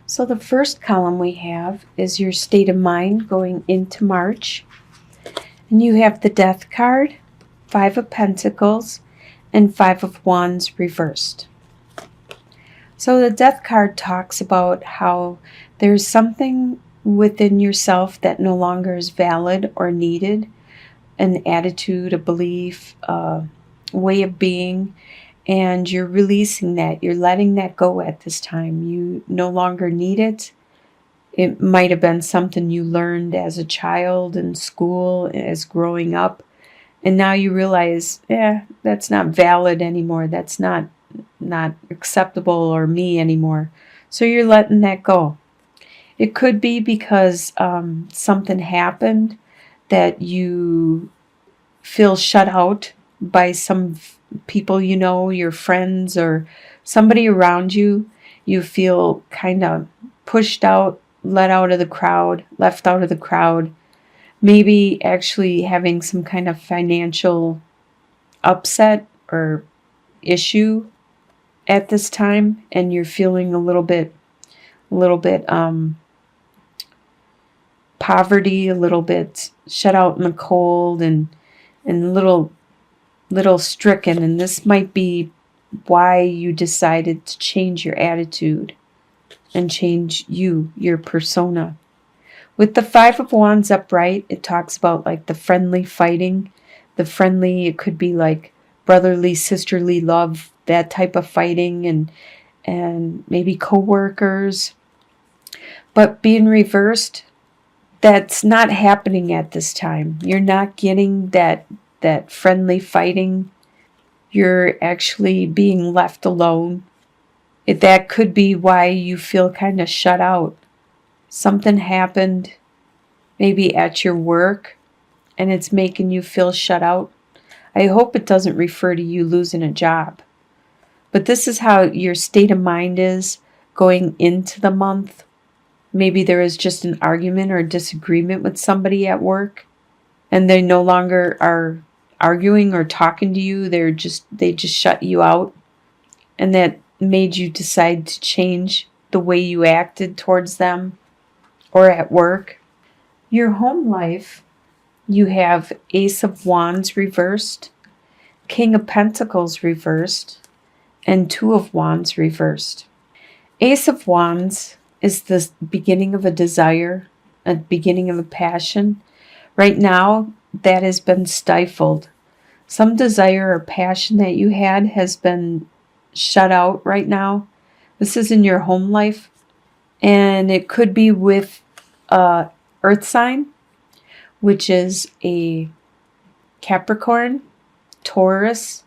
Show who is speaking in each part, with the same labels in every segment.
Speaker 1: So the first column we have is your state of mind going into March. And you have the Death card, Five of Pentacles, and Five of Wands reversed. So the Death card talks about how there's something within yourself that no longer is valid or needed, an attitude, a belief, a way of being, and you're releasing that. You're letting that go at this time. You no longer need it. It might have been something you learned as a child in school, as growing up, and now you realize, that's not valid anymore. That's not acceptable or me anymore. So you're letting that go. It could be because something happened that you feel shut out by some people you know, your friends or somebody around you. You feel kind of pushed out, let out of the crowd, left out of the crowd. Maybe actually having some kind of financial upset or issue at this time, and you're feeling a little bit poverty, a little bit shut out in the cold, and little stricken. And this might be why you decided to change your attitude and change your persona. With the Five of Wands upright, it talks about like the friendly fighting. The friendly, it could be like brotherly, sisterly love, that type of fighting, and maybe co-workers. But being reversed, that's not happening at this time. You're not getting that friendly fighting. You're actually being left alone. That could be why you feel kind of shut out. Something happened maybe at your work and it's making you feel shut out. I hope it doesn't refer to you losing a job. But this is how your state of mind is going into the month. Maybe there is just an argument or a disagreement with somebody at work and they no longer are arguing or talking to you. They just shut you out, and that made you decide to change the way you acted towards them or at work. Your home life, you have Ace of Wands reversed, King of Pentacles reversed, and Two of Wands reversed. Ace of Wands is the beginning of a desire, a beginning of a passion. Right now, that has been stifled. Some desire or passion that you had has been shut out right now. This is in your home life, and it could be with a earth sign, which is a Capricorn, Taurus,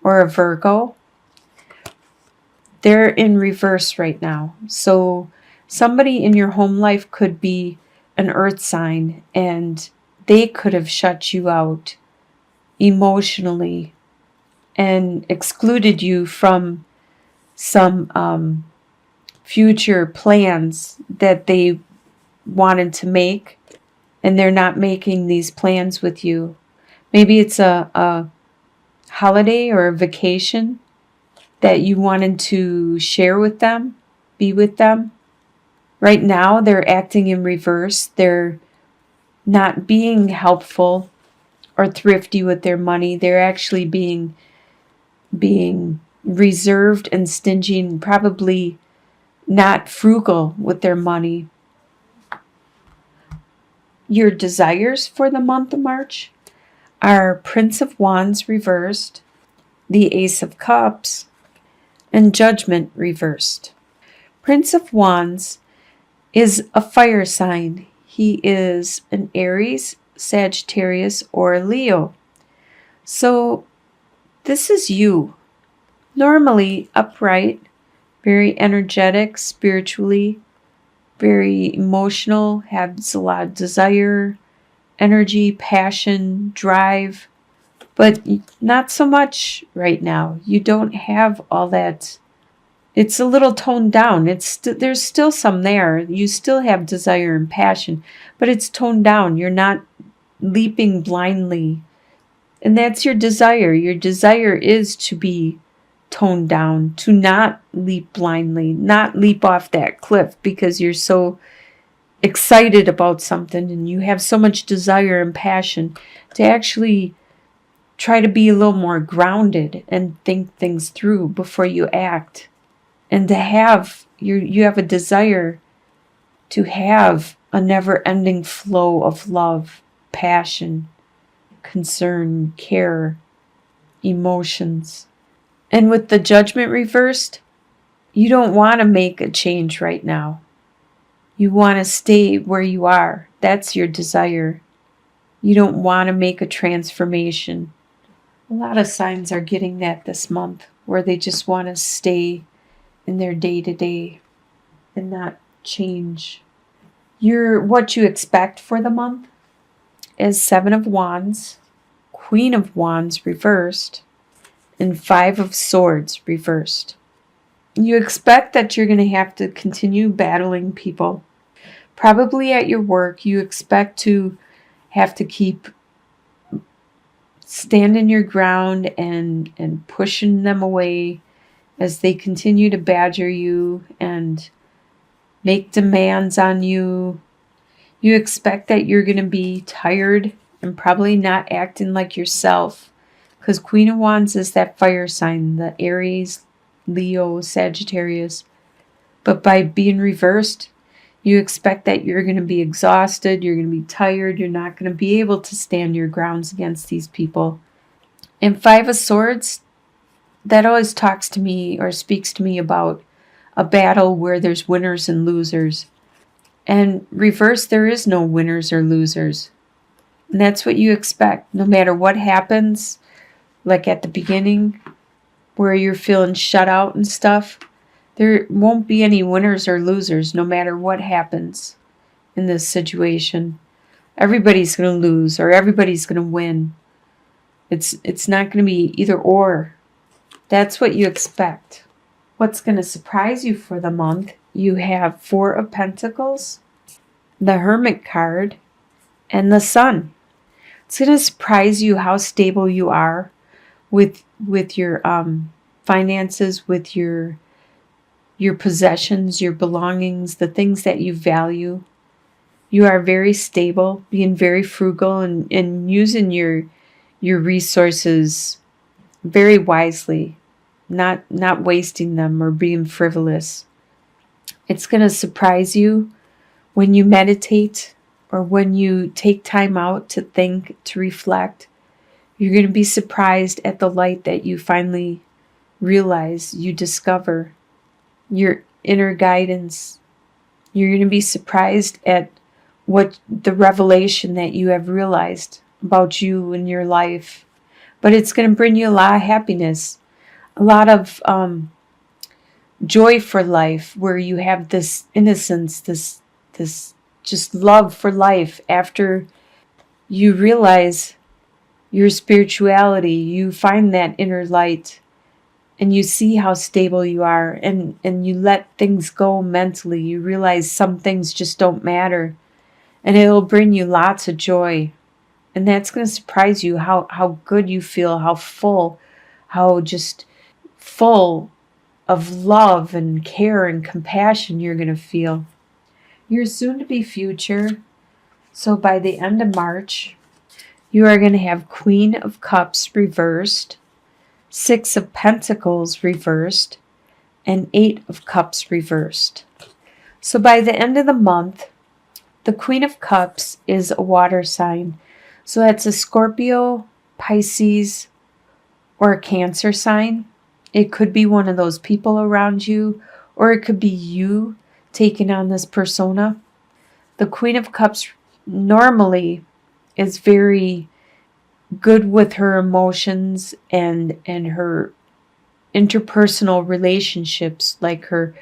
Speaker 1: or a Virgo. They're in reverse right now. So somebody in your home life could be an earth sign, and they could have shut you out emotionally and excluded you from some future plans that they wanted to make, and they're not making these plans with you. Maybe it's a holiday or a vacation that you wanted to share with them, be with them. Right now, they're acting in reverse. They're not being helpful or thrifty with their money. They're actually being reserved and stingy, and probably not frugal with their money. Your desires for the month of March are Prince of Wands reversed, the Ace of Cups, and Judgment reversed. Prince of Wands is a fire sign. He is an Aries, Sagittarius, or Leo. So this is you. Normally upright, very energetic, spiritually, very emotional, has a lot of desire, energy, passion, drive, but not so much right now. You don't have all that. It's a little toned down. There's still some there. You still have desire and passion, but it's toned down. You're not leaping blindly. And that's your desire. Your desire is to be tone down, to not leap blindly, not leap off that cliff because you're so excited about something and you have so much desire and passion, to actually try to be a little more grounded and think things through before you act, and to have you have a desire to have a never-ending flow of love, passion, concern, care, emotions. And with the Judgment reversed, you don't want to make a change right now. You want to stay where you are. That's your desire. You don't want to make a transformation. A lot of signs are getting that this month, where they just want to stay in their day-to-day and not change. What you expect for the month is 7 of Wands, Queen of Wands reversed, and 5 of Swords reversed. You expect that you're going to have to continue battling people. Probably at your work, you expect to have to keep standing your ground and pushing them away as they continue to badger you and make demands on you. You expect that you're going to be tired and probably not acting like yourself, because Queen of Wands is that fire sign, the Aries, Leo, Sagittarius. But by being reversed, you expect that you're going to be exhausted, you're going to be tired, you're not going to be able to stand your grounds against these people. And 5 of Swords, that always talks to me or speaks to me about a battle where there's winners and losers. And reverse, there is no winners or losers. And that's what you expect. No matter what happens, like at the beginning, where you're feeling shut out and stuff, there won't be any winners or losers no matter what happens in this situation. Everybody's going to lose or everybody's going to win. It's not going to be either or. That's what you expect. What's going to surprise you for the month, you have 4 of Pentacles, the Hermit card, and the Sun. It's going to surprise you how stable you are with your finances, with your possessions, your belongings, the things that you value. You are very stable, being very frugal and using your resources very wisely, not wasting them or being frivolous. It's going to surprise you when you meditate or when you take time out to think, to reflect. You're going to be surprised at the light that you finally realize, you discover, your inner guidance. You're going to be surprised at what the revelation that you have realized about you and your life. But it's going to bring you a lot of happiness, a lot of joy for life, where you have this innocence, this just love for life. After you realize your spirituality, you find that inner light, and you see how stable you are, and you let things go mentally. You realize some things just don't matter, and it'll bring you lots of joy. And that's going to surprise you how good you feel, how full, how just full of love and care and compassion you're going to feel. Your soon-to-be future, so by the end of March, you are going to have Queen of Cups reversed, 6 of Pentacles reversed, and 8 of Cups reversed. So by the end of the month, the Queen of Cups is a water sign. So that's a Scorpio, Pisces, or a Cancer sign. It could be one of those people around you, or it could be you taking on this persona. The Queen of Cups normally is very good with her emotions and her interpersonal relationships, like her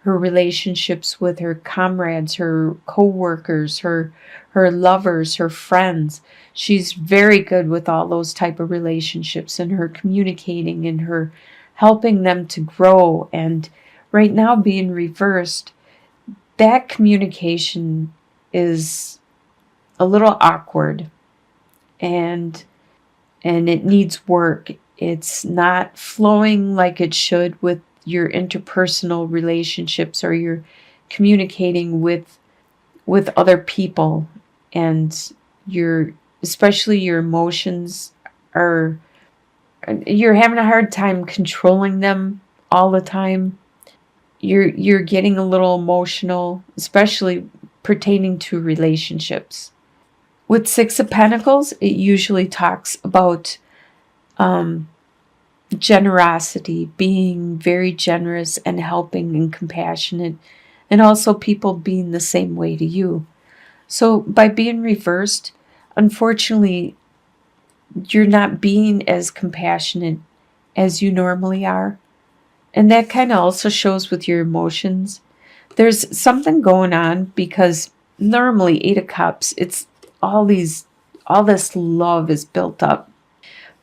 Speaker 1: relationships with her comrades, her co-workers, her lovers, her friends. She's very good with all those type of relationships and her communicating and her helping them to grow. And right now, being reversed, that communication is a little awkward and it needs work. It's not flowing like it should with your interpersonal relationships, or you're communicating with other people, and especially your emotions are, you're having a hard time controlling them all the time. You're getting a little emotional, especially pertaining to relationships. With Six of Pentacles, it usually talks about um, generosity, being very generous and helping and compassionate, and also people being the same way to you. So by being reversed, unfortunately, you're not being as compassionate as you normally are. And that kind of also shows with your emotions. There's something going on because normally Eight of Cups, it's all this love is built up.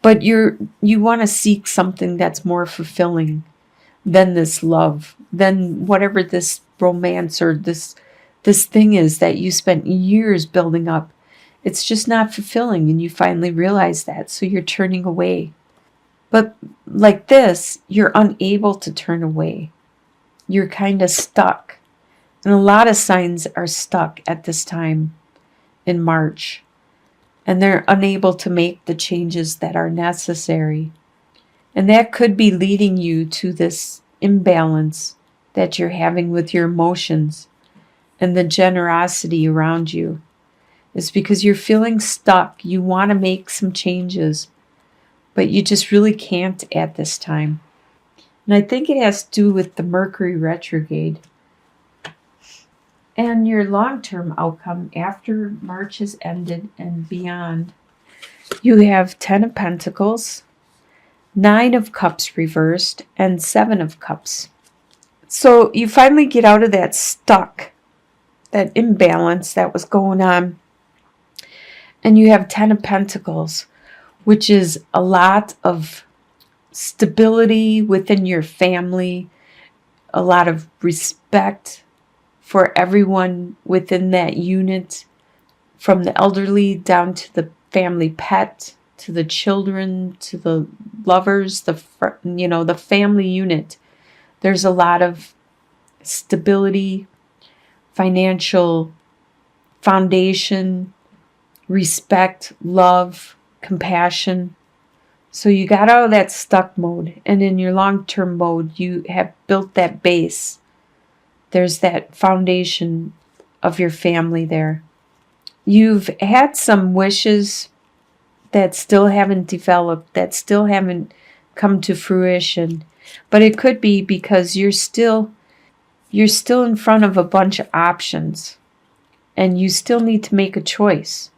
Speaker 1: But you want to seek something that's more fulfilling than this love, than whatever this romance or this thing is that you spent years building up. It's just not fulfilling, and you finally realize that, so you're turning away. But like this, you're unable to turn away. You're kind of stuck. And a lot of signs are stuck at this time in March, and they're unable to make the changes that are necessary. And that could be leading you to this imbalance that you're having with your emotions and the generosity around you. Is because you're feeling stuck. You want to make some changes, but you just really can't at this time. And I think it has to do with the Mercury retrograde. And your long-term outcome after March has ended and beyond, you have 10 of Pentacles, 9 of Cups reversed, and 7 of Cups. So you finally get out of that stuck, that imbalance that was going on. And you have 10 of Pentacles, which is a lot of stability within your family, a lot of respect for everyone within that unit, from the elderly down to the family pet, to the children, to the lovers, the family unit. There's a lot of stability, financial foundation, respect, love, compassion. So you got out of that stuck mode, and in your long-term mode, you have built that base. There's that foundation of your family there. You've had some wishes that still haven't developed, that still haven't come to fruition, but it could be because you're still in front of a bunch of options, and you still need to make a choice.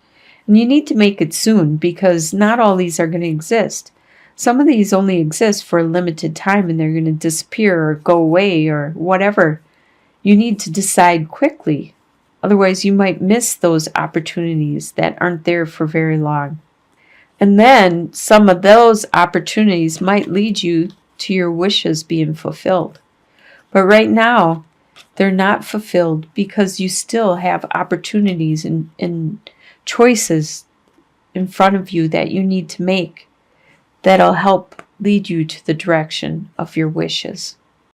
Speaker 1: And you need to make it soon, because not all these are going to exist. Some of these only exist for a limited time, and they're going to disappear or go away or whatever. You need to decide quickly. Otherwise, you might miss those opportunities that aren't there for very long. And then some of those opportunities might lead you to your wishes being fulfilled. But right now, they're not fulfilled because you still have opportunities and choices in front of you that you need to make that'll help lead you to the direction of your wishes.